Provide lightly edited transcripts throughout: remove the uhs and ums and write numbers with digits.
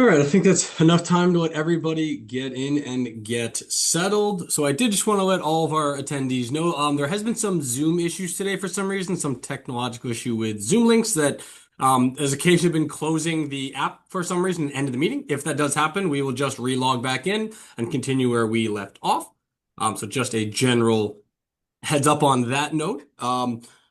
All right, I think that's enough time to let everybody get in and get settled. So I did just want to let all of our attendees know there has been some Zoom issues today for some reason, some technological issue with Zoom links that has occasionally been closing the app for some reason and ended the meeting. If that does happen, we will just relog back in and continue where we left off. So just a general heads up on that note.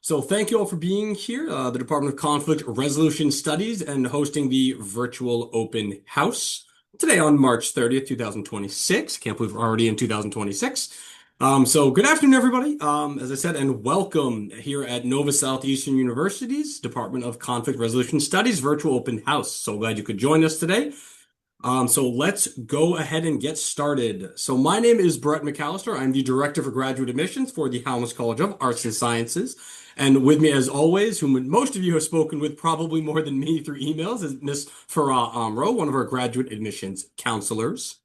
So thank you all for being here, the Department of Conflict Resolution Studies, and hosting the virtual open house today on March 30th, 2026. Can't believe we're already in 2026. So good afternoon, everybody. As I said, and welcome here at Nova Southeastern University's Department of Conflict Resolution Studies virtual open house. So glad you could join us today. So let's go ahead and get started. So my name is Brett McAllister. I'm the Director for Graduate Admissions for the Halmos College of Arts and Sciences. And with me, as always, whom most of you have spoken with probably more than me through emails, is Miss Farah Amro, one of our graduate admissions counselors.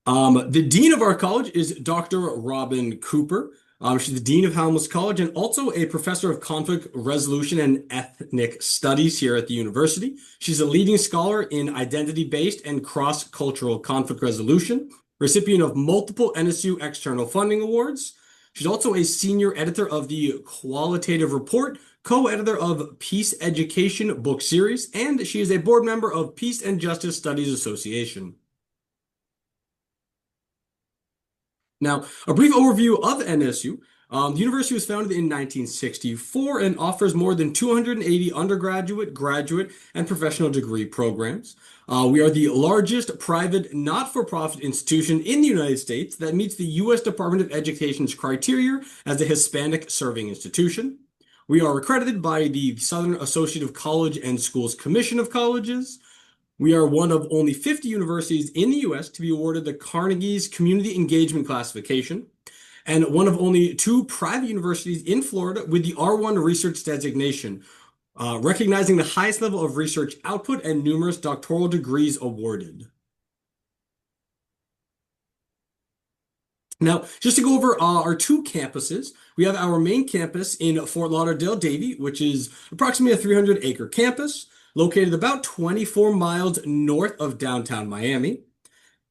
The dean of our college is Dr. Robin Cooper. She's the dean of Halmos College and also a professor of conflict resolution and ethnic studies here at the university. She's a leading scholar in identity-based and cross-cultural conflict resolution, recipient of multiple NSU external funding awards. She's also a senior editor of the Qualitative Report, co-editor of Peace Education book series, and she is a board member of Peace and Justice Studies Association. Now, a brief overview of NSU. The university was founded in 1964 and offers more than 280 undergraduate, graduate, and professional degree programs. We are the largest private not-for-profit institution in the United States that meets the U.S. Department of Education's criteria as a Hispanic serving institution. We are accredited by the Southern Associative College and Schools Commission of Colleges. We are one of only 50 universities in the U.S. to be awarded the Carnegie's Community Engagement Classification, and one of only two private universities in Florida with the R1 research designation, recognizing the highest level of research output and numerous doctoral degrees awarded. Now, just to go over our two campuses, we have our main campus in Fort Lauderdale-Davie, which is approximately a 300-acre campus, located about 24 miles north of downtown Miami.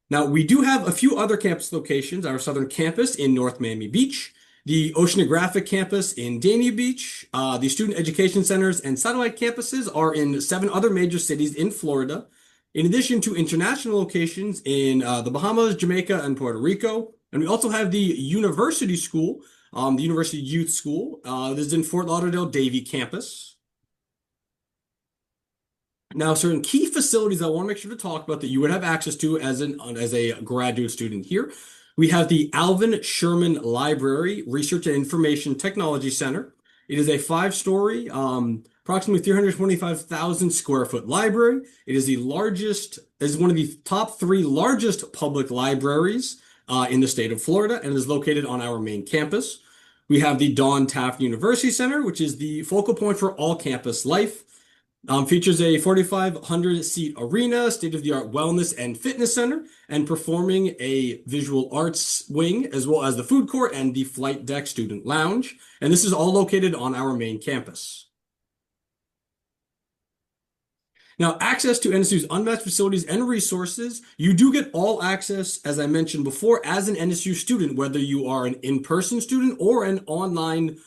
Now, we do have a few other campus locations, our southern campus in North Miami Beach, the Oceanographic campus in Dania Beach, the student education centers and satellite campuses are in 7 other major cities in Florida, in addition to international locations in the Bahamas, Jamaica, and Puerto Rico. And we also have the University School, the University Youth School. This is in Fort Lauderdale-Davie campus. Now, certain key facilities I want to make sure to talk about that you would have access to as a graduate student here. We have the Alvin Sherman Library Research and Information Technology Center. It is a 5-story, approximately 325,000 square foot library. It is one of the top 3 largest public libraries in the state of Florida, and is located on our main campus. We have the Don Taft University Center, which is the focal point for all campus life. Features a 4,500-seat arena, state-of-the-art wellness and fitness center, and performing a visual arts wing, as well as the food court and the flight deck student lounge. And this is all located on our main campus. Now, access to NSU's unmatched facilities and resources, you do get all access, as I mentioned before, as an NSU student, whether you are an in-person student or an online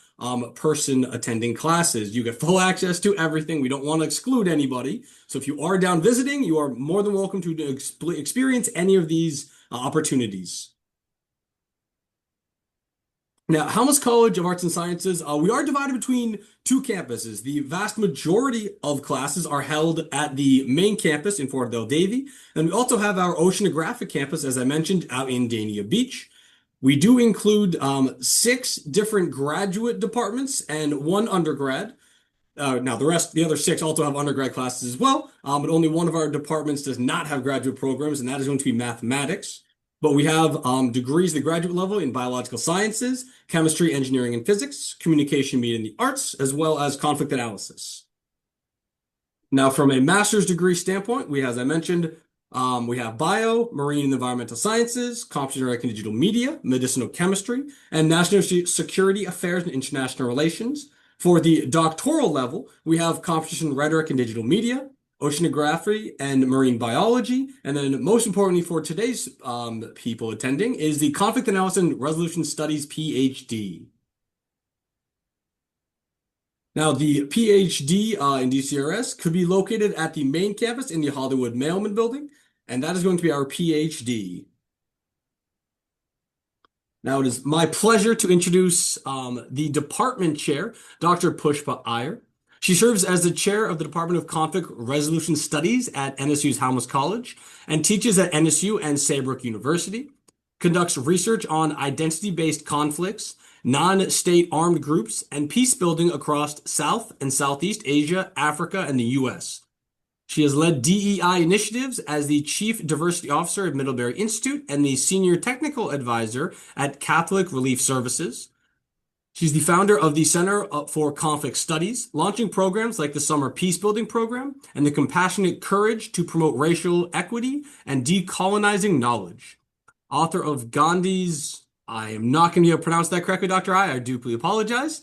person attending classes. You get full access to everything. We don't want to exclude anybody. So if you are down visiting, you are more than welcome to experience any of these opportunities. Now, Halmos College of Arts and Sciences, we are divided between 2 campuses. The vast majority of classes are held at the main campus in Fort Lauderdale-Davie, and we also have our Oceanographic campus, as I mentioned, out in Dania Beach. We do include 6 different graduate departments and 1 undergrad. Now, the other 6 also have undergrad classes as well, but only one of our departments does not have graduate programs, and that is going to be mathematics. But we have degrees at the graduate level in biological sciences, chemistry, engineering, and physics, communication, media, and the arts, as well as conflict analysis. Now, from a master's degree standpoint, as I mentioned, we have bio, marine and environmental sciences, computer and digital media, medicinal chemistry, and national security affairs and international relations. For the doctoral level, we have composition, rhetoric, and digital media, oceanography, and marine biology. And then, most importantly for today's people attending, is the Conflict Analysis and Resolution Studies PhD. Now, the PhD in DCRS could be located at the main campus in the Hollywood Mailman Building, and that is going to be our PhD. Now, it is my pleasure to introduce the department chair, Dr. Pushpa Iyer. She serves as the chair of the Department of Conflict Resolution Studies at NSU's Halmos College and teaches at NSU and Saybrook University, conducts research on identity-based conflicts, non-state armed groups, and peace building across South and Southeast Asia, Africa, and the US. She has led DEI initiatives as the Chief Diversity Officer at Middlebury Institute and the Senior Technical Advisor at Catholic Relief Services. She's the founder of the Center for Conflict Studies, launching programs like the Summer Peace Building Program and the Compassionate Courage to promote racial equity and decolonizing knowledge. Author of Gandhi's, I am not going to be able to pronounce that correctly, Dr. I deeply apologize.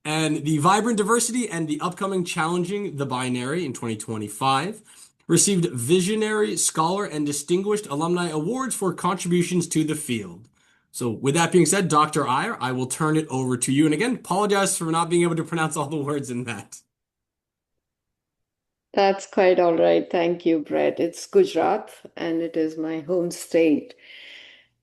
And the Vibrant Diversity and the upcoming Challenging the Binary in 2025. Received Visionary Scholar and Distinguished Alumni Awards for contributions to the field. So with that being said, Dr. Iyer, I will turn it over to you. And again, apologize for not being able to pronounce all the words in that. That's quite all right. Thank you, Brett. It's Gujarat and it is my home state.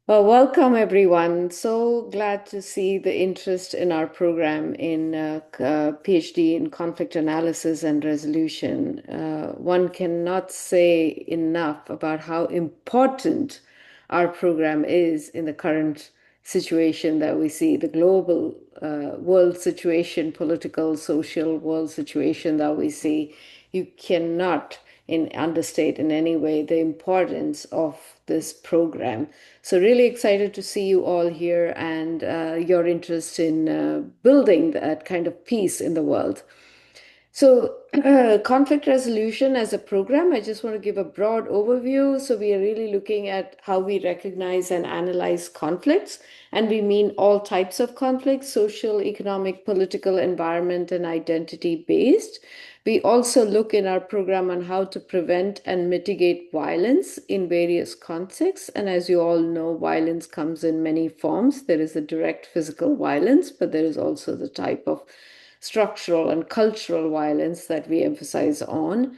Well, welcome everyone. So glad to see the interest in our program in PhD in conflict analysis and resolution. One cannot say enough about how important our program is in the current situation that we see, the global world situation, political, social world situation that we see. You cannot understate in any way the importance of this program. So really excited to see you all here and your interest in building that kind of peace in the world. So, conflict resolution as a program, I just want to give a broad overview. So, we are really looking at how we recognize and analyze conflicts, and we mean all types of conflicts: social, economic, political, environment, and identity based. We also look in our program on how to prevent and mitigate violence in various contexts. And as you all know, violence comes in many forms. There is a direct physical violence, but there is also the type of structural and cultural violence that we emphasize on.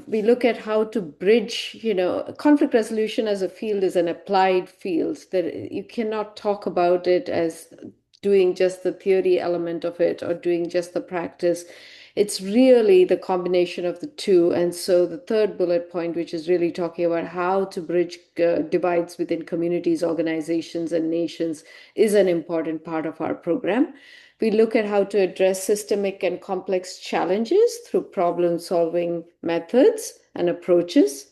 We look at how to bridge, conflict resolution as a field is an applied field that you cannot talk about it as doing just the theory element of it or doing just the practice. It's really the combination of the two. And so the third bullet point, which is really talking about how to bridge divides within communities, organizations, and nations, is an important part of our program. We look at how to address systemic and complex challenges through problem-solving methods and approaches.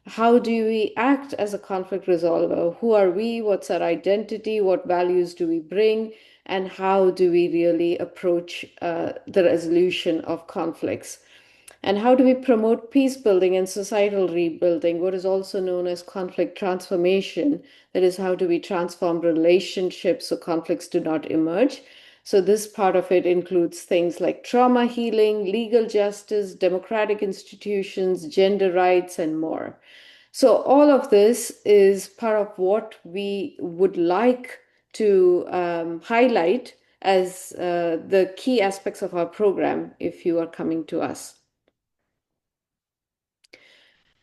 How do we act as a conflict resolver? Who are we? What's our identity? What values do we bring? And how do we really approach the resolution of conflicts? And how do we promote peace building and societal rebuilding, what is also known as conflict transformation? That is, how do we transform relationships so conflicts do not emerge? So this part of it includes things like trauma healing, legal justice, democratic institutions, gender rights, and more. So all of this is part of what we would like to highlight as the key aspects of our program if you are coming to us.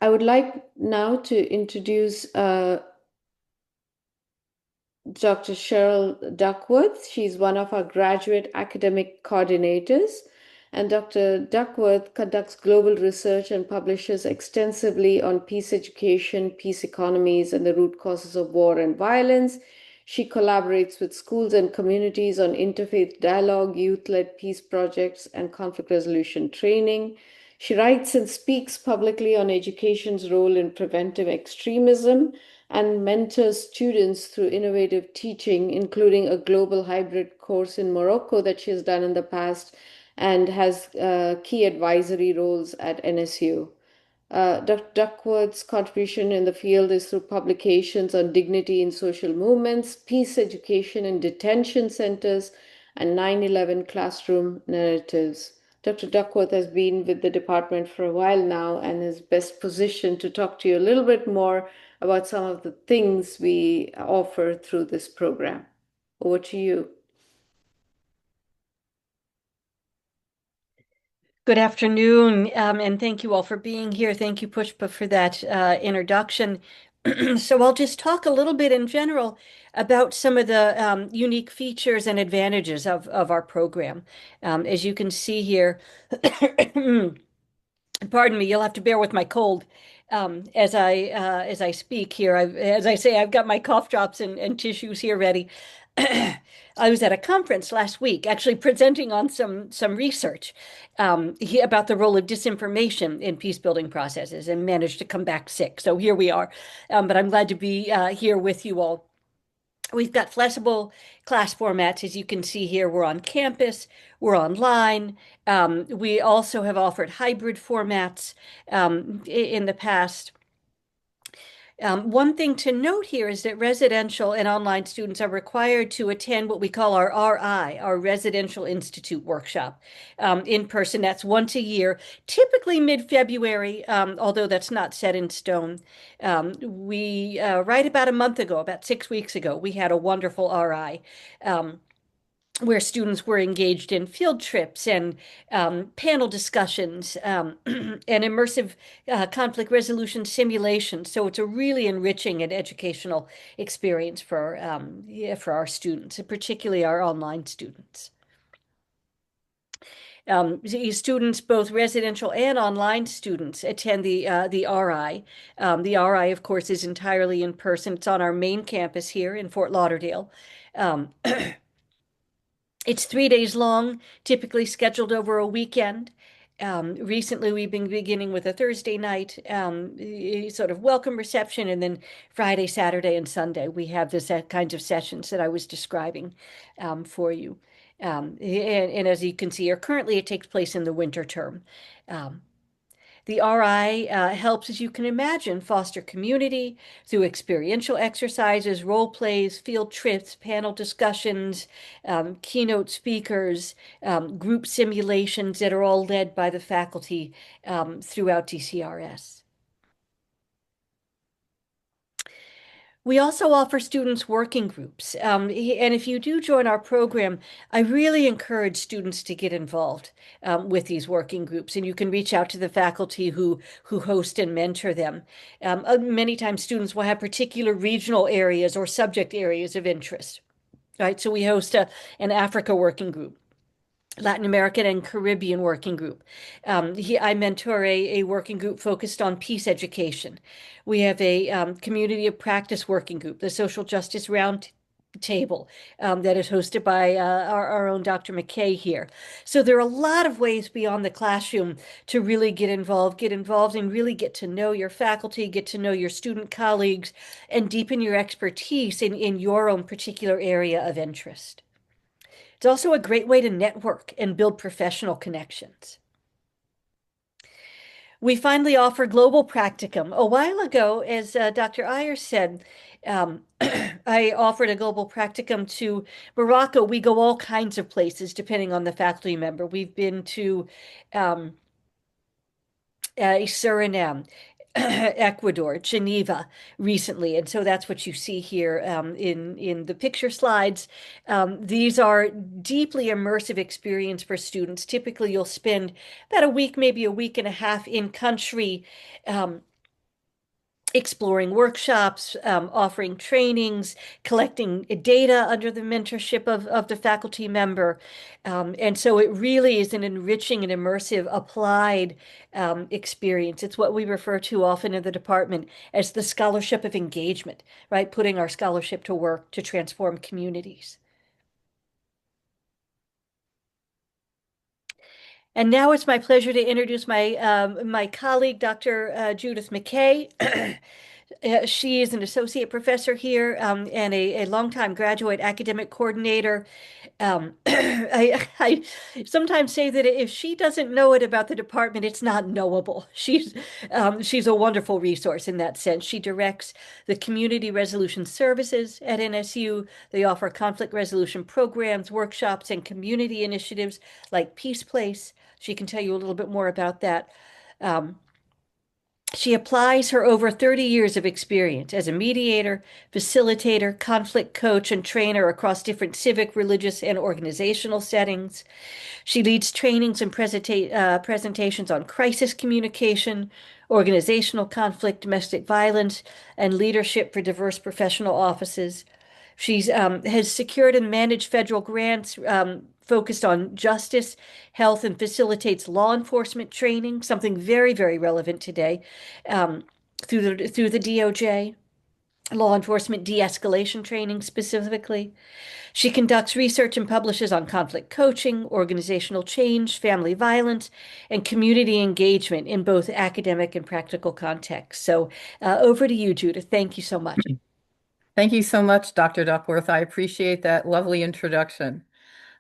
I would like now to introduce Dr. Cheryl Duckworth. She's one of our graduate academic coordinators. And Dr. Duckworth conducts global research and publishes extensively on peace education, peace economies, and the root causes of war and violence. She collaborates with schools and communities on interfaith dialogue, youth-led peace projects, and conflict resolution training. She writes and speaks publicly on education's role in preventive extremism and mentors students through innovative teaching, including a global hybrid course in Morocco that she has done in the past and has key advisory roles at NSU. Dr. Duckworth's contribution in the field is through publications on dignity in social movements, peace education in detention centers, and 9/11 classroom narratives. Dr. Duckworth has been with the department for a while now and is best positioned to talk to you a little bit more about some of the things we offer through this program. Over to you. Good afternoon, and thank you all for being here. Thank you, Pushpa, for that introduction. So I'll just talk a little bit in general about some of the unique features and advantages of our program. As you can see here, pardon me, you'll have to bear with my cold as I speak here. As I say, I've got my cough drops and tissues here ready. I was at a conference last week, actually presenting on some research about the role of disinformation in peace building processes, and managed to come back sick. So here we are. But I'm glad to be here with you all. We've got flexible class formats. As you can see here, we're on campus, we're online. We also have offered hybrid formats in the past. One thing to note here is that residential and online students are required to attend what we call our RI, our Residential Institute workshop, in person. That's once a year, typically mid-February, although that's not set in stone. Right about a month ago, about 6 weeks ago, we had a wonderful RI. Where students were engaged in field trips and panel discussions and immersive conflict resolution simulations. So it's a really enriching and educational experience yeah, for our students, and particularly our online students. Students, both residential and online students, attend the RI. The RI, of course, is entirely in person. It's on our main campus here in Fort Lauderdale. Um, It's 3 days long, typically scheduled over a weekend. Recently, we've been beginning with a Thursday night sort of welcome reception, and then Friday, Saturday, and Sunday, we have this kinds of sessions that I was describing for you. And as you can see here, currently it takes place in the winter term. Um, the RI helps, as you can imagine, foster community through experiential exercises, role plays, field trips, panel discussions, keynote speakers, group simulations that are all led by the faculty throughout DCRS. We also offer students working groups. And if you do join our program, I really encourage students to get involved with these working groups. And you can reach out to the faculty who host and mentor them. Many times students will have particular regional areas or subject areas of interest, right? So we host an Africa working group. Latin American and Caribbean working group. I mentor a working group focused on peace education. We have a community of practice working group, the Social Justice Round Table, that is hosted by our own Dr. McKay here. So there are a lot of ways beyond the classroom to really get involved and really get to know your faculty, get to know your student colleagues, and deepen your expertise in your own particular area of interest. It's also a great way to network and build professional connections. We finally offer global practicum. A while ago, as Dr. Ayers said, I offered a global practicum to Morocco. We go all kinds of places depending on the faculty member. We've been to Suriname, Ecuador, Geneva recently. And so that's what you see here in the picture slides. These are deeply immersive experience for students. Typically, you'll spend about a week, maybe a week and a half in country, exploring workshops, offering trainings, collecting data under the mentorship of the faculty member. And so it really is an enriching and immersive applied experience. It's what we refer to often in the department as the scholarship of engagement, right? Putting our scholarship to work to transform communities. And now it's my pleasure to introduce my colleague, Dr. Judith McKay. She is an associate professor here and a longtime graduate academic coordinator. I sometimes say that if she doesn't know it about the department, it's not knowable. She's a wonderful resource in that sense. She directs the Community Resolution Services at NSU. They offer conflict resolution programs, workshops, and community initiatives like Peace Place. She can tell you a little bit more about that. Um, she applies her over 30 years of experience as a mediator, facilitator, conflict coach, and trainer across different civic, religious, and organizational settings. She leads trainings and presentations on crisis communication, organizational conflict, domestic violence, and leadership for diverse professional offices. She's has secured and managed federal grants focused on justice, health, and facilitates law enforcement training, something very, very relevant today, um, through the DOJ, law enforcement de-escalation training specifically. She conducts research and publishes on conflict coaching, organizational change, family violence, and community engagement in both academic and practical contexts. So over to you, Judith. Thank you so much. Thank you so much, Dr. Duckworth. I appreciate that lovely introduction.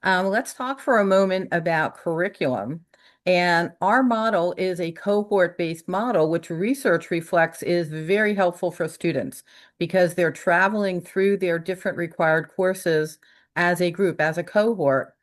Let's talk for a moment about curriculum. And our model is a cohort-based model, which research reflects is very helpful for students because they're traveling through their different required courses as a group, as a cohort,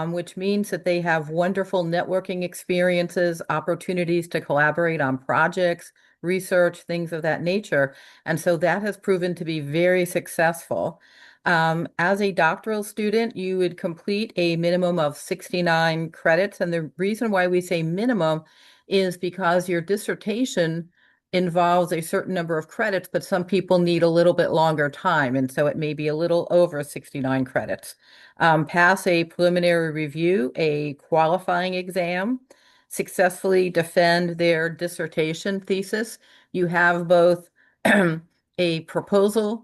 which means that they have wonderful networking experiences, opportunities to collaborate on projects, research, things of that nature. And so that has proven to be very successful. As a doctoral student, you would complete a minimum of 69 credits. And the reason why we say minimum is because your dissertation involves a certain number of credits, but some people need a little bit longer time. And so it may be a little over 69 credits. Pass a preliminary review, a qualifying exam, successfully defend their dissertation thesis. You have both a proposal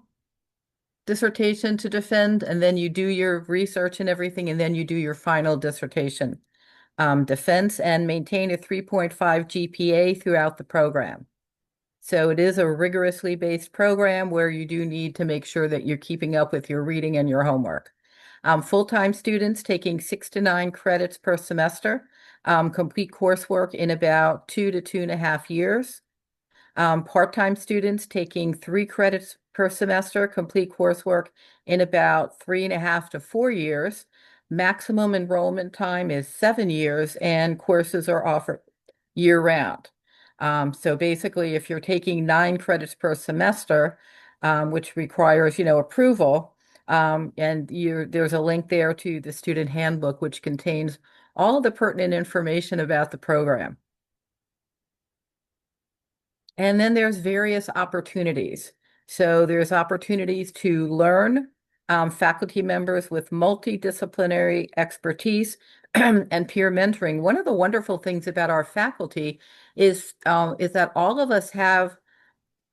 dissertation to defend, and then you do your research and everything, and then you do your final dissertation defense and maintain a 3.5 GPA throughout the program. So it is a rigorously based program where you do need to make sure that you're keeping up with your reading and your homework. Full-time students taking 6 to 9 credits per semester, complete coursework in about 2 to 2.5 years. Part-time students taking 3 credits per semester, complete coursework in about 3.5 to 4 years. Maximum enrollment time is 7 years, and courses are offered year-round. So basically, if you're taking 9 credits per semester, which requires, approval, and there's a link there to the student handbook, which contains all of the pertinent information about the program. And then there's various opportunities. So there's opportunities to learn, faculty members with multidisciplinary expertise and peer mentoring. One of the wonderful things about our faculty is that all of us have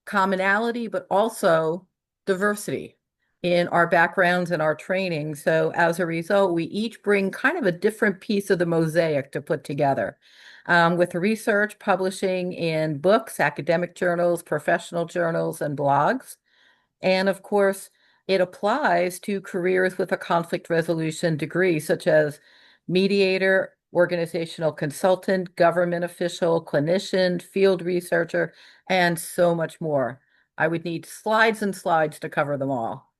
commonality, but also diversity in our backgrounds and our training. So as a result, we each bring kind of a different piece of the mosaic to put together. With research, publishing in books, academic journals, professional journals, and blogs. And of course, it applies to careers with a conflict resolution degree, such as mediator, organizational consultant, government official, clinician, field researcher, and so much more. I would need slides and slides to cover them all.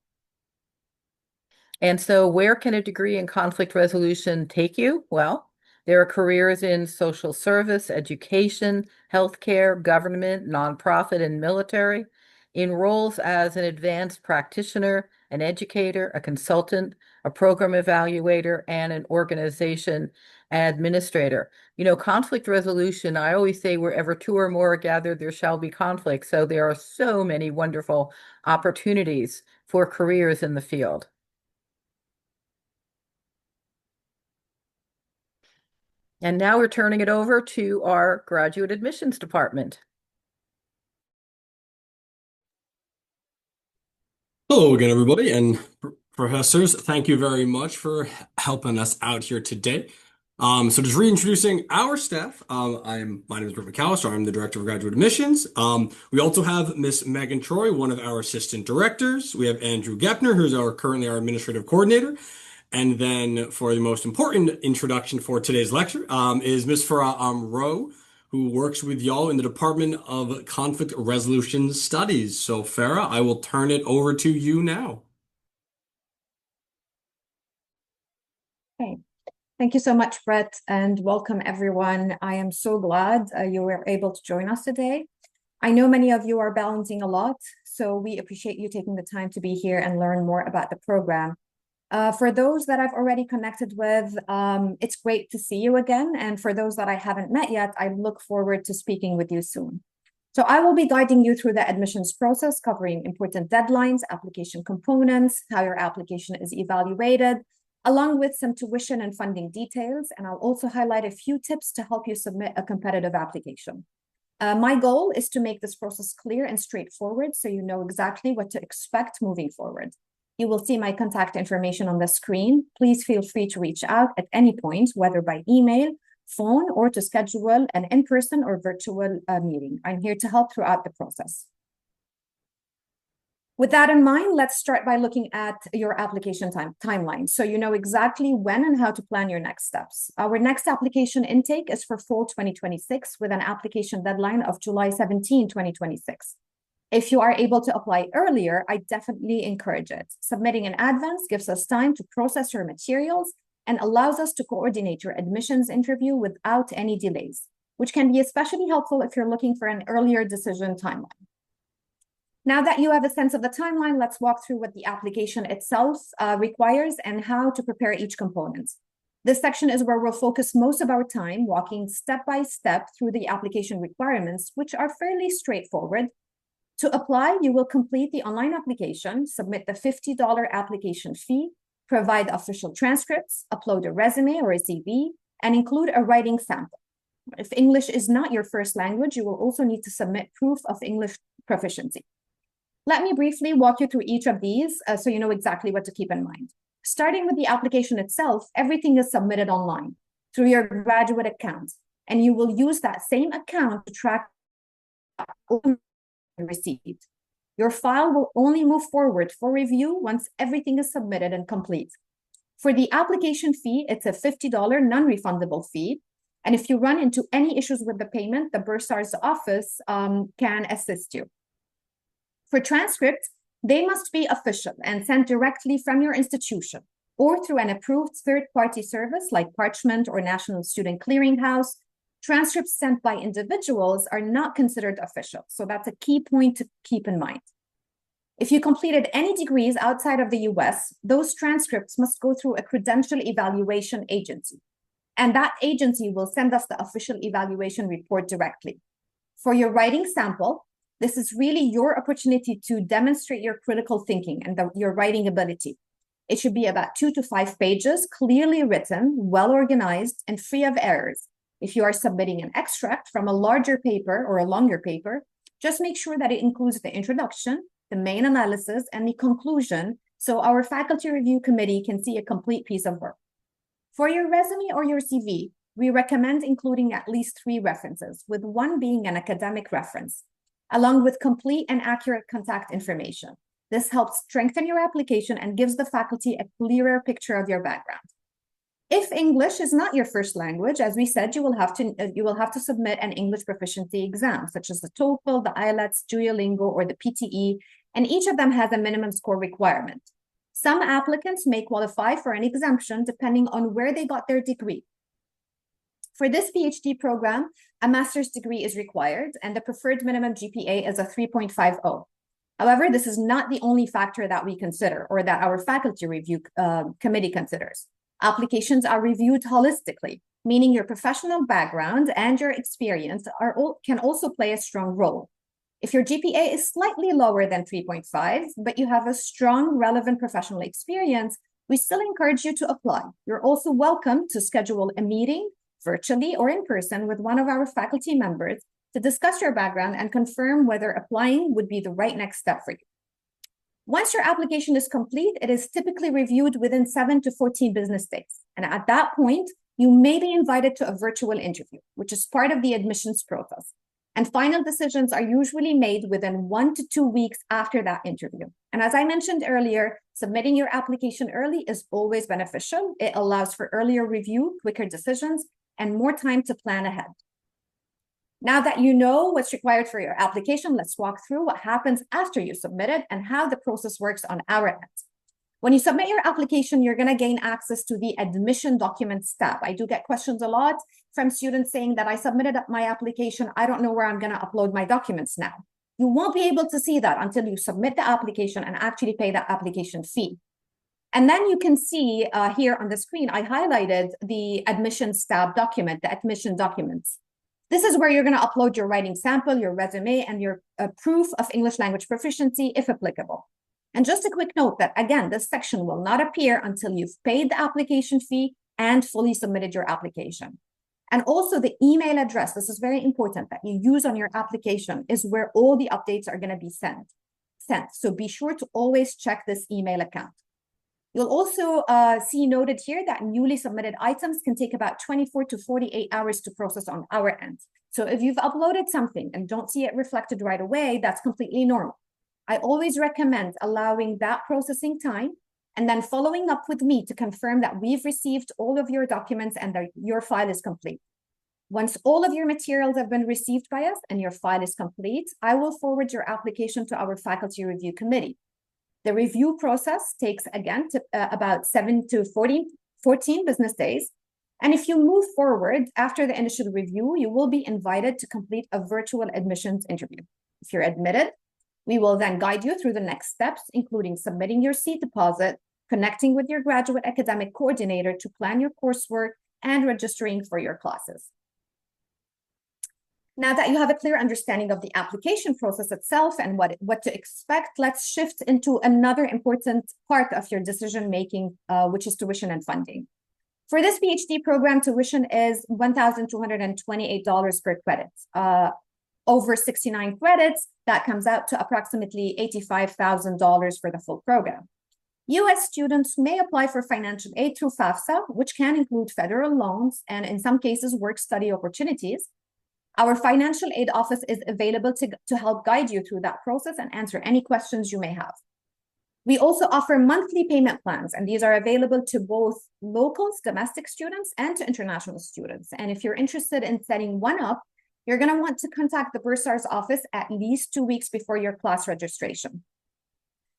And so where can a degree in conflict resolution take you? Well, there are careers in social service, education, healthcare, government, nonprofit, and military, in roles as an advanced practitioner, an educator, a consultant, a program evaluator, and an organization administrator. Conflict resolution, I always say wherever 2 or more are gathered, there shall be conflict. So there are so many wonderful opportunities for careers in the field. And now we're turning it over to our graduate admissions department. Hello again, everybody, and professors, thank you very much for helping us out here today. So just reintroducing our staff. My name is Brett McAllister. I'm the Director of Graduate Admissions. We also have Miss Megan Troy, one of our assistant directors. We have Andrew Gepner, who's currently our administrative coordinator. And then for the most important introduction for today's lecture, is Miss Farah Rowe, who works with y'all in the Department of Conflict Resolution Studies. So Farah, I will turn it over to you now. Okay. Thank you so much, Brett, and welcome everyone. I am so glad you were able to join us today. I know many of you are balancing a lot, so we appreciate you taking the time to be here and learn more about the program. For those that I've already connected with, it's great to see you again. And for those that I haven't met yet, I look forward to speaking with you soon. So I will be guiding you through the admissions process, covering important deadlines, application components, how your application is evaluated, along with some tuition and funding details. And I'll also highlight a few tips to help you submit a competitive application. My goal is to make this process clear and straightforward so you know exactly what to expect moving forward. You will see my contact information on the screen. Please feel free to reach out at any point, whether by email, phone, or to schedule an in-person or virtual meeting. I'm here to help throughout the process. With that in mind, let's start by looking at your application timeline, so you know exactly when and how to plan your next steps. Our next application intake is for fall 2026 with an application deadline of July 17, 2026. If you are able to apply earlier, I definitely encourage it. Submitting in advance gives us time to process your materials and allows us to coordinate your admissions interview without any delays, which can be especially helpful if you're looking for an earlier decision timeline. Now that you have a sense of the timeline, let's walk through what the application itself requires and how to prepare each component. This section is where we'll focus most of our time walking step by step through the application requirements, which are fairly straightforward. To apply, you will complete the online application, submit the $50 application fee, provide official transcripts, upload a resume or a CV, and include a writing sample. If English is not your first language, you will also need to submit proof of English proficiency. Let me briefly walk you through each of these so you know exactly what to keep in mind. Starting with the application itself, everything is submitted online through your graduate account, and you will use that same account to track received. Your file will only move forward for review once everything is submitted and complete. For the application fee, it's a $50 non-refundable fee. And if you run into any issues with the payment, the Bursar's office can assist you. For transcripts, they must be official and sent directly from your institution or through an approved third-party service like Parchment or National Student Clearinghouse. Transcripts sent by individuals are not considered official, so that's a key point to keep in mind. If you completed any degrees outside of the US, those transcripts must go through a credential evaluation agency, and that agency will send us the official evaluation report directly. For your writing sample, this is really your opportunity to demonstrate your critical thinking and your writing ability. It should be about 2 to 5 pages, clearly written, well organized, and free of errors. If you are submitting an extract from a larger paper or a longer paper, just make sure that it includes the introduction, the main analysis, and the conclusion, so our faculty review committee can see a complete piece of work. For your resume or your CV, we recommend including at least 3 references, with one being an academic reference, along with complete and accurate contact information. This helps strengthen your application and gives the faculty a clearer picture of your background. If English is not your first language, as we said, you will have to submit an English proficiency exam, such as the TOEFL, the IELTS, Duolingo, or the PTE, and each of them has a minimum score requirement. Some applicants may qualify for an exemption depending on where they got their degree. For this PhD program, a master's degree is required, and the preferred minimum GPA is a 3.50. However, this is not the only factor that we consider or that our faculty review committee considers. Applications are reviewed holistically, meaning your professional background and your experience can also play a strong role. If your GPA is slightly lower than 3.5, but you have a strong, relevant professional experience, we still encourage you to apply. You're also welcome to schedule a meeting virtually or in person with one of our faculty members to discuss your background and confirm whether applying would be the right next step for you. Once your application is complete, it is typically reviewed within 7 to 14 business days. And at that point, you may be invited to a virtual interview, which is part of the admissions process. And final decisions are usually made within 1 to 2 weeks after that interview. And as I mentioned earlier, submitting your application early is always beneficial. It allows for earlier review, quicker decisions, and more time to plan ahead. Now that you know what's required for your application, let's walk through what happens after you submit it and how the process works on our end. When you submit your application, you're going to gain access to the admission documents tab. I do get questions a lot from students saying that I submitted my application. I don't know where I'm going to upload my documents now. You won't be able to see that until you submit the application and actually pay the application fee. And then you can see here on the screen, I highlighted the admissions tab document, the admission documents. This is where you're going to upload your writing sample, your resume, and your proof of English language proficiency, if applicable. And just a quick note that, again, this section will not appear until you've paid the application fee and fully submitted your application. And also the email address, this is very important, that you use on your application is where all the updates are going to be sent. So be sure to always check this email account. You'll also see noted here that newly submitted items can take about 24 to 48 hours to process on our end. So if you've uploaded something and don't see it reflected right away, that's completely normal. I always recommend allowing that processing time and then following up with me to confirm that we've received all of your documents and that your file is complete. Once all of your materials have been received by us and your file is complete, I will forward your application to our faculty review committee. The review process takes, again, about 7 to 14 business days. And if you move forward after the initial review, you will be invited to complete a virtual admissions interview. If you're admitted, we will then guide you through the next steps, including submitting your seat deposit, connecting with your graduate academic coordinator to plan your coursework, and registering for your classes. Now that you have a clear understanding of the application process itself and what to expect, let's shift into another important part of your decision-making, which is tuition and funding. For this PhD program, tuition is $1,228 per credit. Over 69 credits, that comes out to approximately $85,000 for the full program. U.S. students may apply for financial aid through FAFSA, which can include federal loans and in some cases work-study opportunities. Our financial aid office is available to help guide you through that process and answer any questions you may have. We also offer monthly payment plans, and these are available to both locals, domestic students, and to international students. And if you're interested in setting one up, you're going to want to contact the Bursar's office at least 2 weeks before your class registration.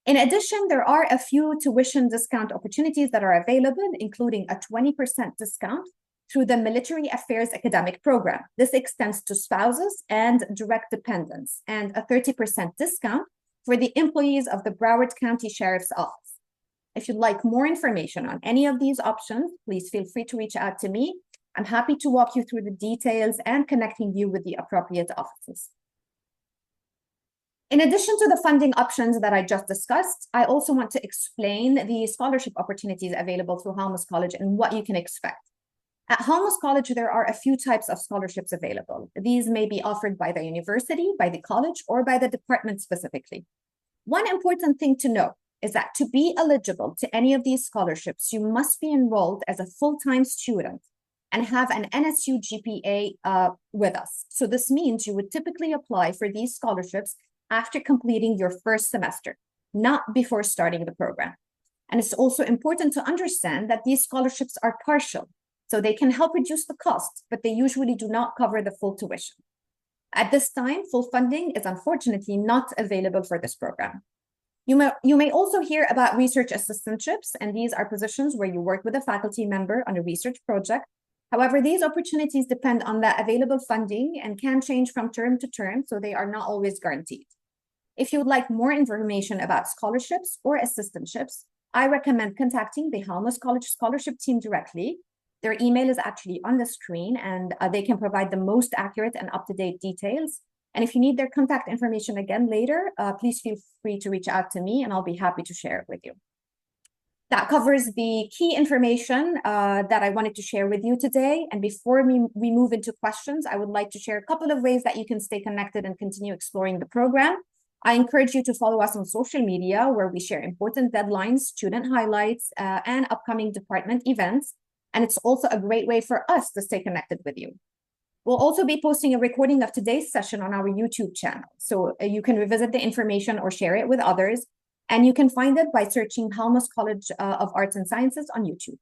In addition, there are a few tuition discount opportunities that are available, including a 20% discount through the Military Affairs Academic Program. This extends to spouses and direct dependents, and a 30% discount for the employees of the Broward County Sheriff's Office. If you'd like more information on any of these options, please feel free to reach out to me. I'm happy to walk you through the details and connecting you with the appropriate offices. In addition to the funding options that I just discussed, I also want to explain the scholarship opportunities available through Halmos College and what you can expect. At Halmos College, there are a few types of scholarships available. These may be offered by the university, by the college, or by the department specifically. One important thing to know is that to be eligible to any of these scholarships, you must be enrolled as a full-time student and have an NSU GPA with us. So this means you would typically apply for these scholarships after completing your first semester, not before starting the program. And it's also important to understand that these scholarships are partial, so they can help reduce the cost, but they usually do not cover the full tuition. At this time, full funding is unfortunately not available for this program. You may also hear about research assistantships, and these are positions where you work with a faculty member on a research project. However, these opportunities depend on the available funding and can change from term to term, so they are not always guaranteed. If you would like more information about scholarships or assistantships, I recommend contacting the Halmos College Scholarship team directly. Their email is actually on the screen, and they can provide the most accurate and up-to-date details. And if you need their contact information again later, please feel free to reach out to me, and I'll be happy to share it with you. That covers the key information that I wanted to share with you today. And before we move into questions, I would like to share a couple of ways that you can stay connected and continue exploring the program. I encourage you to follow us on social media, where we share important deadlines, student highlights, and upcoming department events. And it's also a great way for us to stay connected with you. We'll also be posting a recording of today's session on our YouTube channel, so you can revisit the information or share it with others. And you can find it by searching Halmos College of Arts and Sciences on YouTube.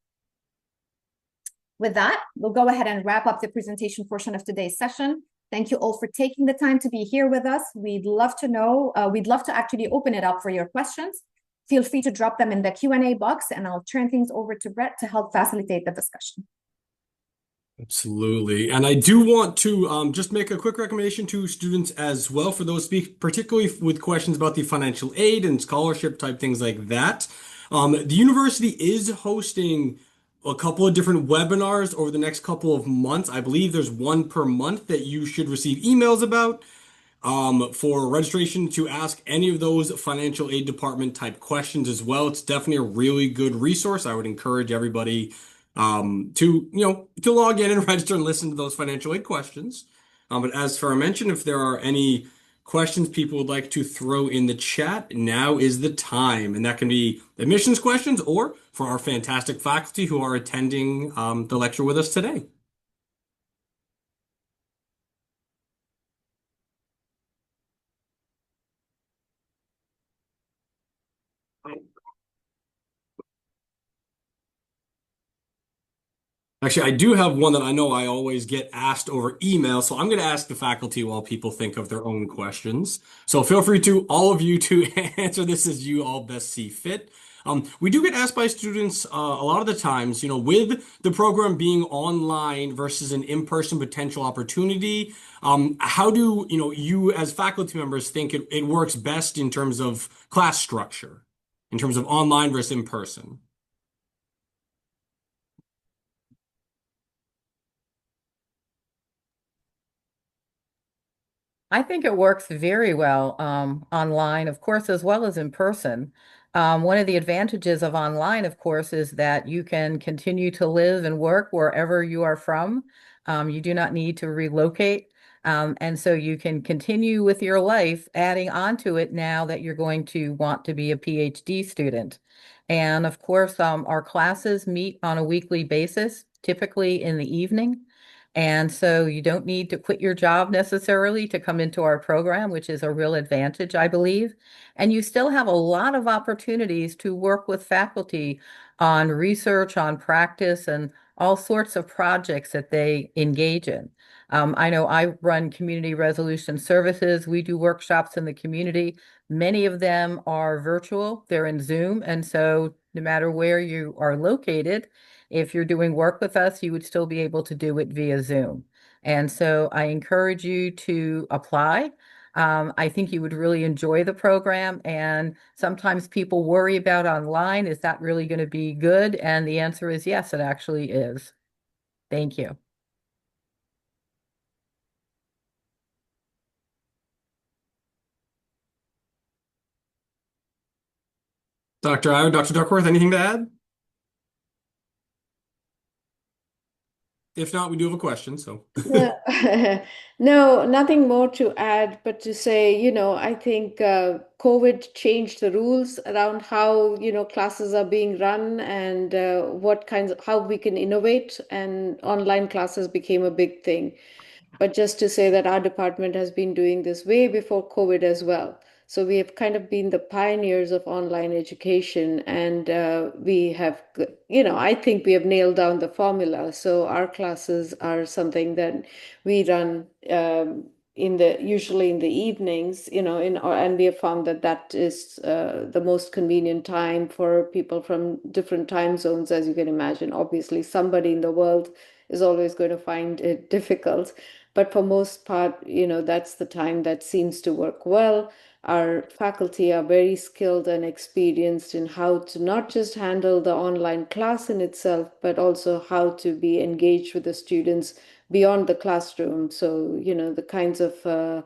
With that, we'll go ahead and wrap up the presentation portion of today's session. Thank you all for taking the time to be here with us. We'd love to actually open it up for your questions. feel free to drop them in the Q&A box, and I'll turn things over to Brett to help facilitate the discussion. Absolutely. And I do want to just make a quick recommendation to students as well for those speak, particularly with questions about the financial aid and scholarship type things like that. The university is hosting a couple of different webinars over the next couple of months. I believe there's one per month that you should receive emails about for registration to ask any of those financial aid department type questions as well. It's definitely a really good resource. I would encourage everybody to log in and register and listen to those financial aid questions. But as for I mentioned, if there are any questions people would like to throw in the chat, now is the time. And that can be admissions questions or for our fantastic faculty who are attending the lecture with us today. Actually, I do have one that I know I always get asked over email, so I'm going to ask the faculty while people think of their own questions. So feel free to, all of you, to answer this as you all best see fit. We do get asked by students a lot of the times, with the program being online versus an in-person potential opportunity, how do, you as faculty members think it works best in terms of class structure, in terms of online versus in-person? I think it works very well online, of course, as well as in person. One of the advantages of online, of course, is that you can continue to live and work wherever you are from. You do not need to relocate. And so you can continue with your life, adding on to it now that you're going to want to be a PhD student. And of course, our classes meet on a weekly basis, typically in the evening. And so you don't need to quit your job necessarily to come into our program, which is a real advantage, I believe. And you still have a lot of opportunities to work with faculty on research, on practice, and all sorts of projects that they engage in. I know I run community resolution services. We do workshops in the community. Many of them are virtual, they're in Zoom. And so no matter where you are located, if you're doing work with us, you would still be able to do it via Zoom. And so I encourage you to apply. I think you would really enjoy the program. And sometimes people worry about online. Is that really going to be good? And the answer is yes, it actually is. Thank you. Dr. Io, Dr. Duckworth, anything to add? If not, we do have a question, so. No, no, nothing more to add, but to say, I think COVID changed the rules around how, classes are being run and how we can innovate, and online classes became a big thing. But just to say that our department has been doing this way before COVID as well. So we have kind of been the pioneers of online education, and we have, I think we have nailed down the formula. So our classes are something that we run usually in the evenings, and we have found that that is the most convenient time for people from different time zones, as you can imagine. Obviously, somebody in the world is always going to find it difficult. But for most part, that's the time that seems to work well. Our faculty are very skilled and experienced in how to not just handle the online class in itself, but also how to be engaged with the students beyond the classroom. So, the kinds of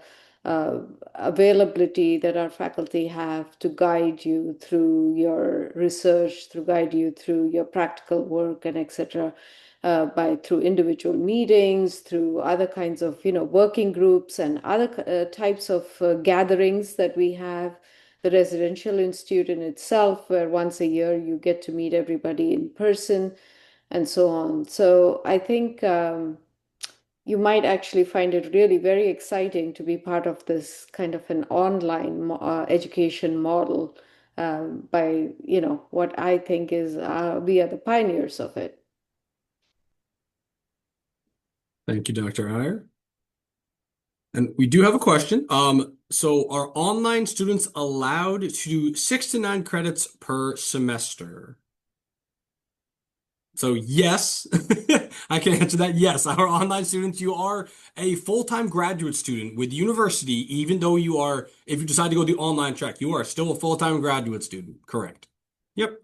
availability that our faculty have to guide you through your research, to guide you through your practical work, and etc. Through individual meetings, through other kinds of working groups and other types of gatherings that we have. The residential institute in itself, where once a year you get to meet everybody in person, and so on. So I think you might actually find it really very exciting to be part of this kind of an online education model by what I think is we are the pioneers of it. Thank you, Dr. Iyer. And we do have a question. So are online students allowed to do 6 to 9 credits per semester? So yes, I can answer that. Yes, our online students, you are a full-time graduate student with university, even though you are, if you decide to go the online track, you are still a full-time graduate student. Correct. Yep.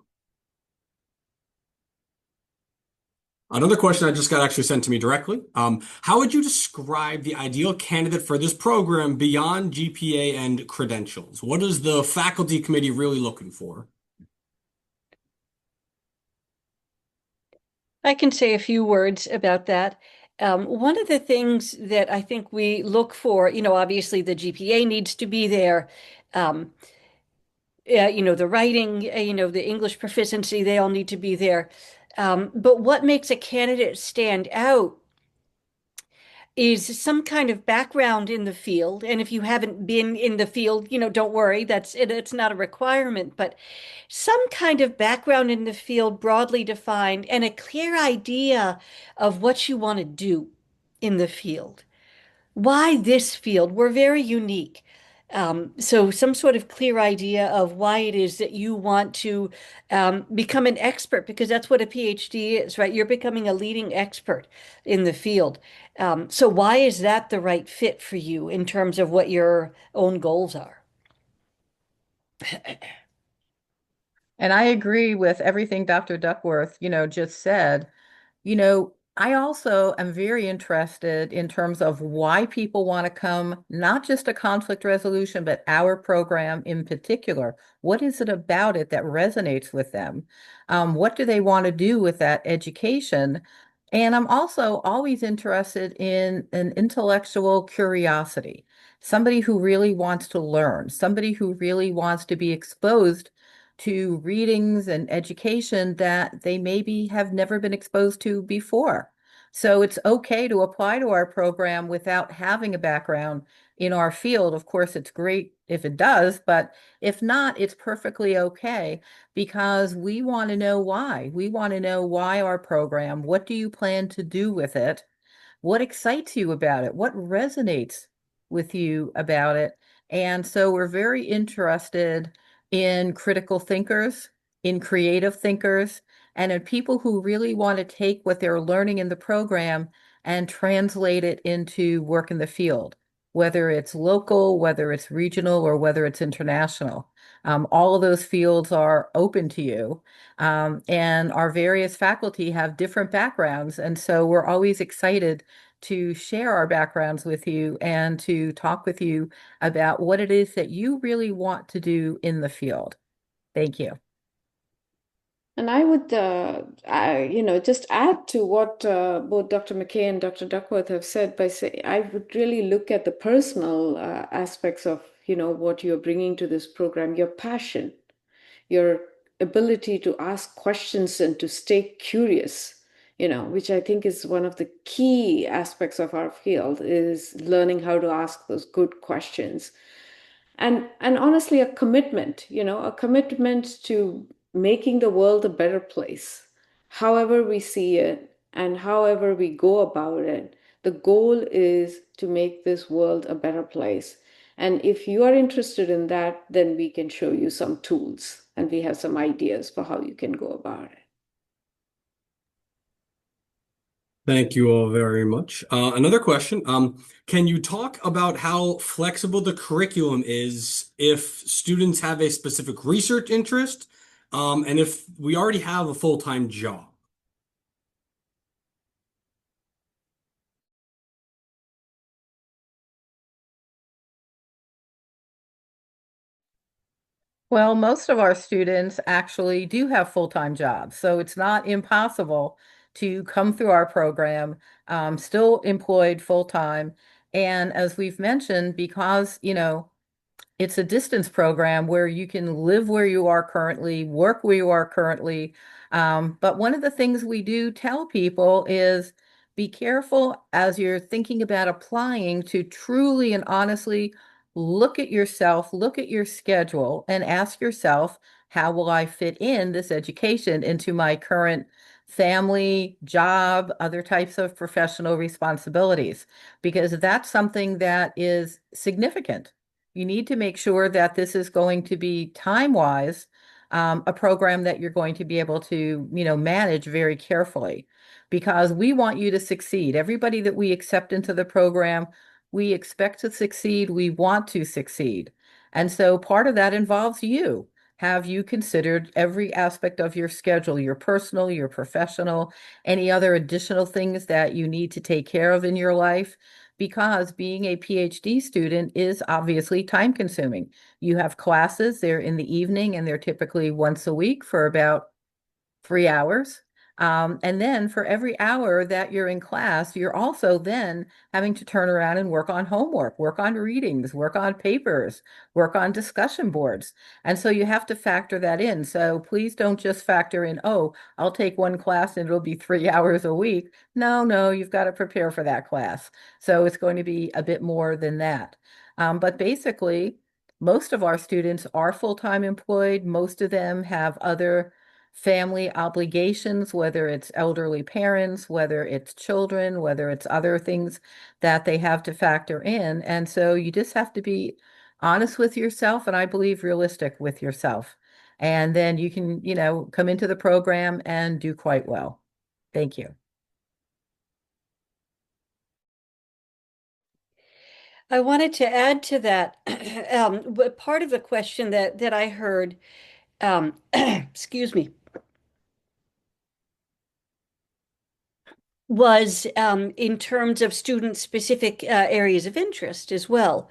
Another question I just got actually sent to me directly. How would you describe the ideal candidate for this program beyond GPA and credentials? What is the faculty committee really looking for? I can say a few words about that. One of the things that I think we look for, obviously the GPA needs to be there. Um, the writing, the English proficiency, they all need to be there. But what makes a candidate stand out is some kind of background in the field. And if you haven't been in the field, don't worry, it's not a requirement, but some kind of background in the field broadly defined and a clear idea of what you want to do in the field. Why this field? We're very unique. So some sort of clear idea of why it is that you want to become an expert, because that's what a PhD is, right? You're becoming a leading expert in the field. So why is that the right fit for you in terms of what your own goals are? And I agree with everything Dr. Duckworth, just said. I also am very interested in terms of why people want to come, not just a conflict resolution, but our program in particular. What is it about it that resonates with them? What do they want to do with that education? And I'm also always interested in an intellectual curiosity, somebody who really wants to learn, somebody who really wants to be exposed to readings and education that they maybe have never been exposed to before. So it's okay to apply to our program without having a background in our field. Of course, it's great if it does, but if not, it's perfectly okay because we want to know why. We want to know why our program, what do you plan to do with it? What excites you about it? What resonates with you about it? And so we're very interested in critical thinkers, in creative thinkers, and in people who really want to take what they're learning in the program and translate it into work in the field, whether it's local, whether it's regional, or whether it's international. All of those fields are open to you. And our various faculty have different backgrounds. And so we're always excited to share our backgrounds with you and to talk with you about what it is that you really want to do in the field. Thank you. And I would, just add to what both Dr. McKay and Dr. Duckworth have said by saying I would really look at the personal aspects of, what you're bringing to this program, your passion, your ability to ask questions and to stay curious, which I think is one of the key aspects of our field is learning how to ask those good questions and honestly a commitment to making the world a better place however we see it and however we go about it. The goal is to make this world a better place, and if you are interested in that, then we can show you some tools and we have some ideas for how you can go about it. Thank you all very much. Another question. Can you talk about how flexible the curriculum is if students have a specific research interest, and if we already have a full-time job? Well, most of our students actually do have full-time jobs, so it's not impossible to come through our program, still employed full-time. And as we've mentioned, because, it's a distance program where you can live where you are currently, work where you are currently. But one of the things we do tell people is be careful as you're thinking about applying to truly and honestly look at yourself, look at your schedule, and ask yourself, how will I fit in this education into my current family, job, other types of professional responsibilities? Because that's something that is significant You need to make sure that this is going to be time-wise, a program that you're going to be able to, manage very carefully because we want you to succeed. Everybody that we accept into the program, we expect to succeed. We want to succeed. And so part of that involves you. Have you considered every aspect of your schedule, your personal, your professional, any other additional things that you need to take care of in your life? Because being a PhD student is obviously time consuming. You have classes, they're in the evening and they're typically once a week for about 3 hours. And then for every hour that you're in class, you're also then having to turn around and work on homework, work on readings, work on papers, work on discussion boards. And so you have to factor that in. So please don't just factor in, oh, I'll take one class and it'll be 3 hours a week. No, no, you've got to prepare for that class. So it's going to be a bit more than that. But basically, most of our students are full-time employed. Most of them have other family obligations, whether it's elderly parents, whether it's children, whether it's other things that they have to factor in. And so you just have to be honest with yourself and I believe realistic with yourself. And then you can, come into the program and do quite well. Thank you. I wanted to add to that, part of the question that I heard, excuse me, was in terms of student-specific areas of interest as well.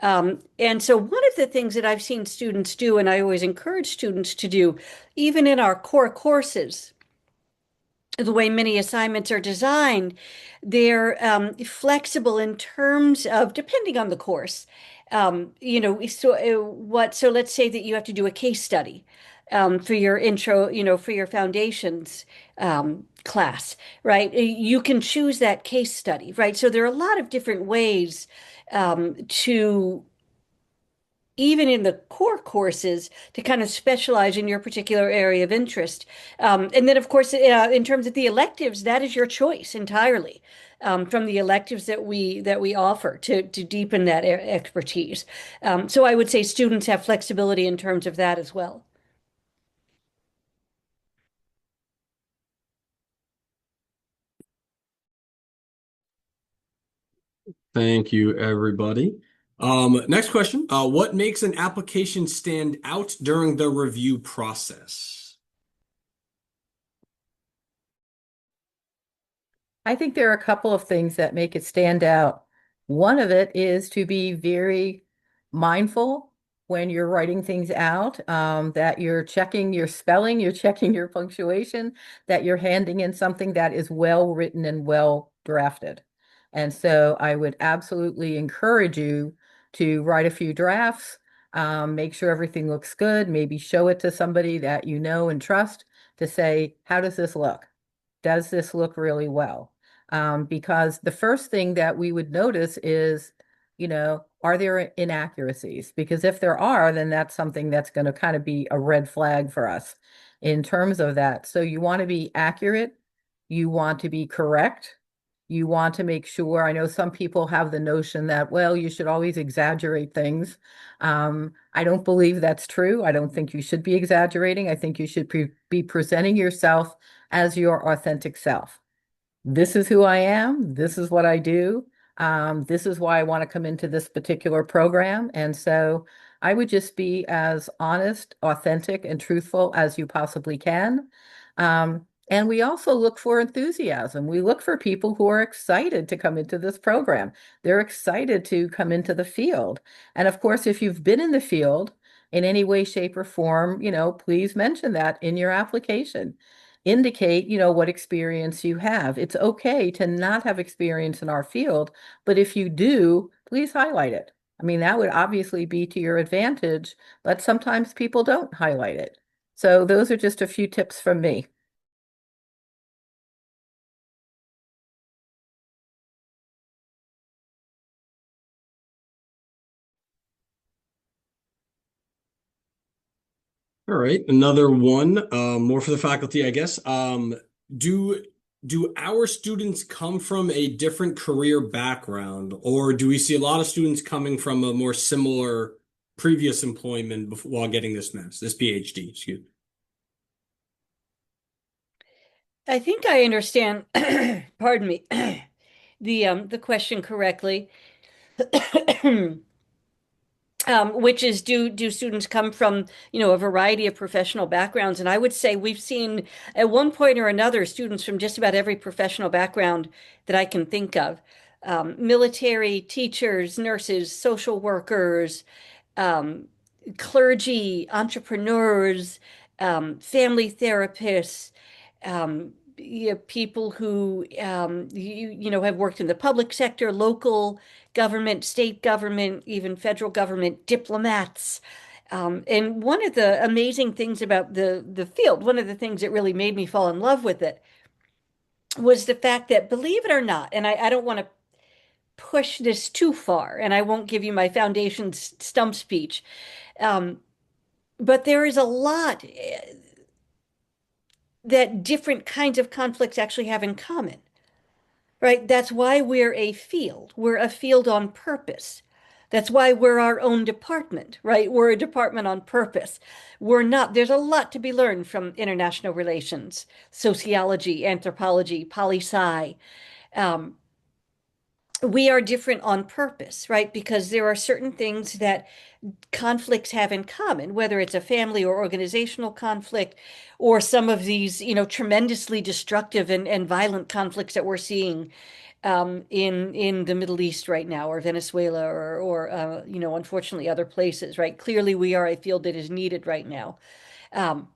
And so one of the things that I've seen students do, and I always encourage students to do, even in our core courses, the way many assignments are designed, they're flexible in terms of depending on the course. So let's say that you have to do a case study for your intro, for your foundations class, right? You can choose that case study, right? So there are a lot of different ways to even in the core courses to kind of specialize in your particular area of interest. And then, of course, in terms of the electives, that is your choice entirely from the electives that we offer to deepen that expertise. So I would say students have flexibility in terms of that as well. Thank you, everybody. Next question. What makes an application stand out during the review process? I think there are a couple of things that make it stand out. One of it is to be very mindful when you're writing things out, that you're checking your spelling, you're checking your punctuation, that you're handing in something that is well written and well drafted. And so I would absolutely encourage you to write a few drafts, make sure everything looks good, maybe show it to somebody that you know and trust to say, how does this look? Does this look really well? Because the first thing that we would notice is, are there inaccuracies? Because if there are, then that's something that's going to kind of be a red flag for us in terms of that. So you want to be accurate, you want to be correct, you want to make sure. I know some people have the notion that, well, you should always exaggerate things. I don't believe that's true. I don't think you should be exaggerating. I think you should be presenting yourself as your authentic self. This is who I am. This is what I do. This is why I want to come into this particular program. And so I would just be as honest, authentic, and truthful as you possibly can. And we also look for enthusiasm. We look for people who are excited to come into this program. They're excited to come into the field. And of course, if you've been in the field in any way, shape, or form, please mention that in your application. Indicate, what experience you have. It's okay to not have experience in our field, but if you do, please highlight it. I mean, that would obviously be to your advantage, but sometimes people don't highlight it. So those are just a few tips from me. All right, another one, more for the faculty, I guess. Do do our students come from a different career background, or do we see a lot of students coming from a more similar previous employment while getting this PhD, excuse me? I think I understand, pardon me, the question correctly. Which is do students come from, a variety of professional backgrounds? And I would say we've seen at one point or another students from just about every professional background that I can think of. Military, teachers, nurses, social workers, um, clergy, entrepreneurs, family therapists, people who have worked in the public sector, local government, state government, even federal government, diplomats. And one of the amazing things about the field, one of the things that really made me fall in love with it, was the fact that, believe it or not, and I don't want to push this too far, and I won't give you my foundation stump speech, um, but there is a lot that different kinds of conflicts actually have in common, right? That's why we're a field. We're a field on purpose. That's why we're our own department, right? We're a department on purpose. We're not, there's a lot to be learned from international relations, sociology, anthropology, poli-sci. Um, we are different on purpose, right? Because there are certain things that conflicts have in common, whether it's a family or organizational conflict, or some of these, tremendously destructive and violent conflicts that we're seeing in the Middle East right now, or Venezuela, or unfortunately other places, right? Clearly, we are a field that is needed right now. Um,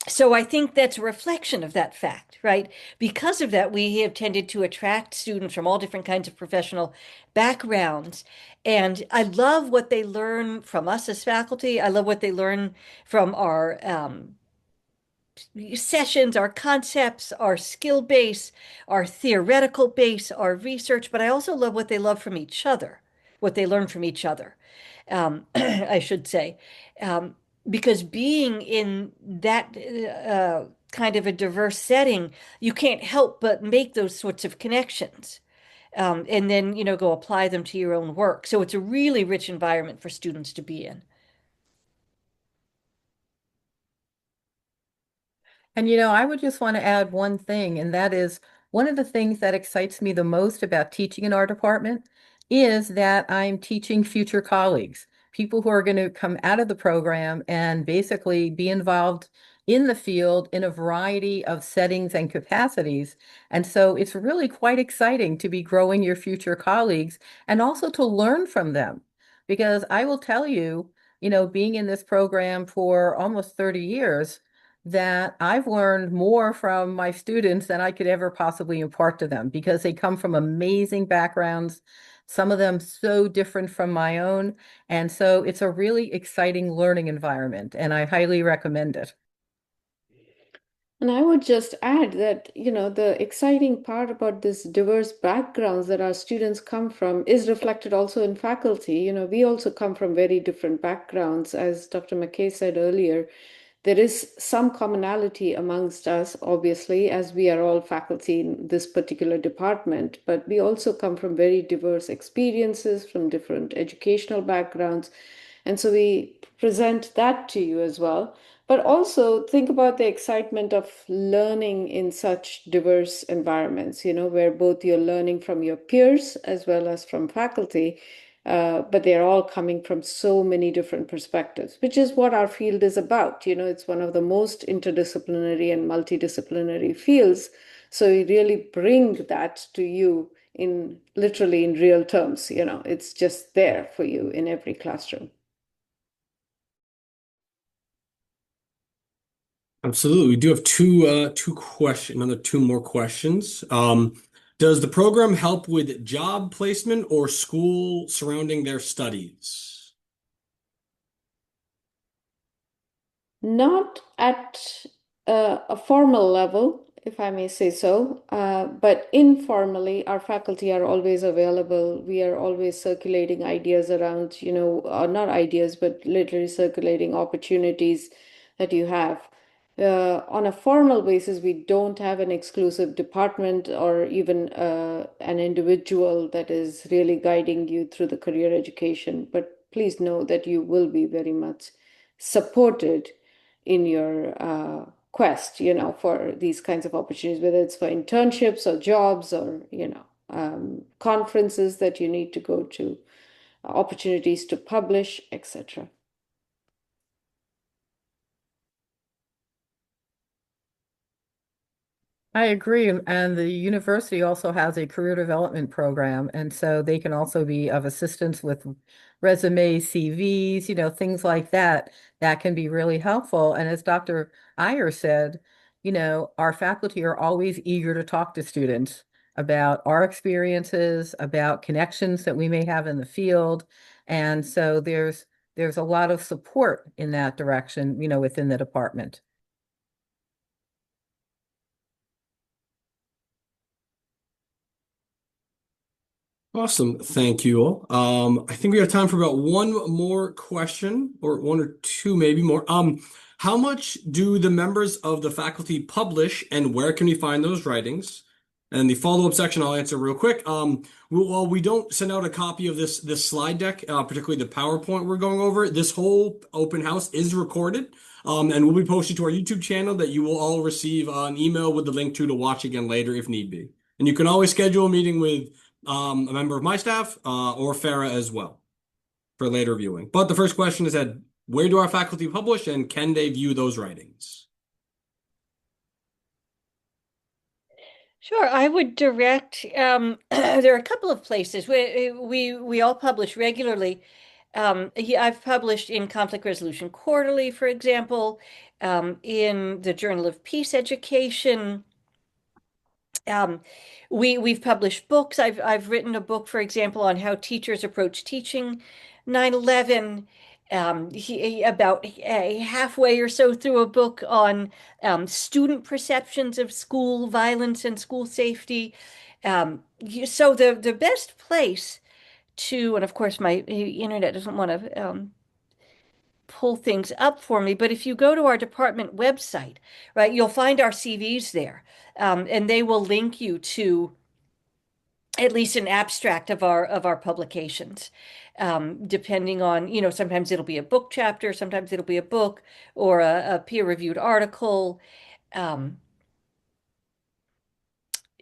so I think that's a reflection of that fact, right? Because of that, we have tended to attract students from all different kinds of professional backgrounds. And I love what they learn from us as faculty. I love what they learn from our sessions, our concepts, our skill base, our theoretical base, our research. But I also love what they love from each other, what they learn from each other, I should say. Um, because being in that kind of a diverse setting, you can't help but make those sorts of connections. And then, go apply them to your own work. So it's a really rich environment for students to be in. And I would just want to add one thing, and that is one of the things that excites me the most about teaching in our department is that I'm teaching future colleagues, people who are going to come out of the program and basically be involved in the field in a variety of settings and capacities. And so it's really quite exciting to be growing your future colleagues and also to learn from them. Because I will tell you, being in this program for almost 30 years, that I've learned more from my students than I could ever possibly impart to them because they come from amazing backgrounds, some of them so different from my own. And so it's a really exciting learning environment, and I highly recommend it. And I would just add that, the exciting part about this diverse backgrounds that our students come from is reflected also in faculty. We also come from very different backgrounds. As Dr. McKay said earlier, there is some commonality amongst us, obviously, as we are all faculty in this particular department, but we also come from very diverse experiences, from different educational backgrounds. And so we present that to you as well. But also think about the excitement of learning in such diverse environments, where both you're learning from your peers as well as from faculty, but they're all coming from so many different perspectives, which is what our field is about. It's one of the most interdisciplinary and multidisciplinary fields. So we really bring that to you in literally in real terms. It's just there for you in every classroom. Absolutely. We do have two more questions. Does the program help with job placement or school surrounding their studies? Not at a formal level, if I may say so, but informally, our faculty are always available. We are always circulating ideas around, not ideas, but literally circulating opportunities that you have. On a formal basis, we don't have an exclusive department or even an individual that is really guiding you through the career education. But please know that you will be very much supported in your quest, for these kinds of opportunities, whether it's for internships or jobs or, conferences that you need to go to, opportunities to publish, etc. I agree. And the university also has a career development program. And so they can also be of assistance with resumes, CVs, things like that, that can be really helpful. And as Dr. Iyer said, our faculty are always eager to talk to students about our experiences, about connections that we may have in the field. And so there's a lot of support in that direction, within the department. Awesome. Thank you all. I think we have time for about one more question, or one or two, maybe more. How much do the members of the faculty publish, and where can we find those writings? And the follow-up section, I'll answer real quick. While we don't send out a copy of this slide deck, particularly the PowerPoint we're going over, this whole open house is recorded, and will be posted to our YouTube channel that you will all receive an email with the link to watch again later if need be. And you can always schedule a meeting with a member of my staff, or Farah as well for later viewing. But the first question is that where do our faculty publish and can they view those writings? Sure, I would direct. There are a couple of places we all publish regularly. I've published in Conflict Resolution Quarterly, for example, in the Journal of Peace Education. Um, we've published books. I've written a book, for example, on how teachers approach teaching 9/11. About halfway or so through a book on student perceptions of school violence and school safety. So the best place to, and of course my internet doesn't want to pull things up for me, but if you go to our department website, right, you'll find our CVs there, and they will link you to at least an abstract of our publications. Depending on, sometimes it'll be a book chapter, sometimes it'll be a book or a peer-reviewed article. Um,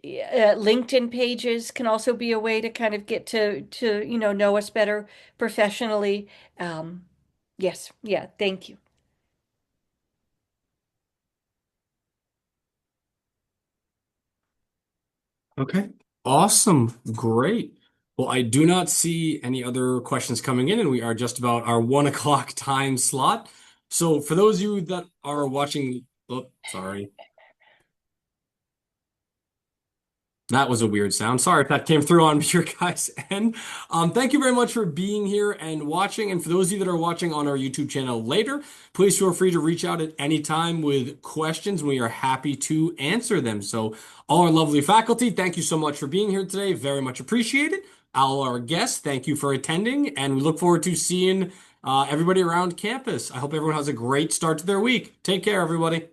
LinkedIn pages can also be a way to kind of get to know us better professionally. Um, yes, yeah, thank you. Okay. Awesome. Great. Well, I do not see any other questions coming in, and we are just about our 1 o'clock time slot. So for those of you that are watching, oh, sorry. That was a weird sound. Sorry if that came through on your guys' end. Thank you very much for being here and watching. And for those of you that are watching on our YouTube channel later, please feel free to reach out at any time with questions. We are happy to answer them. So, all our lovely faculty, thank you so much for being here today. Very much appreciated. All our guests, thank you for attending. And we look forward to seeing everybody around campus. I hope everyone has a great start to their week. Take care, everybody.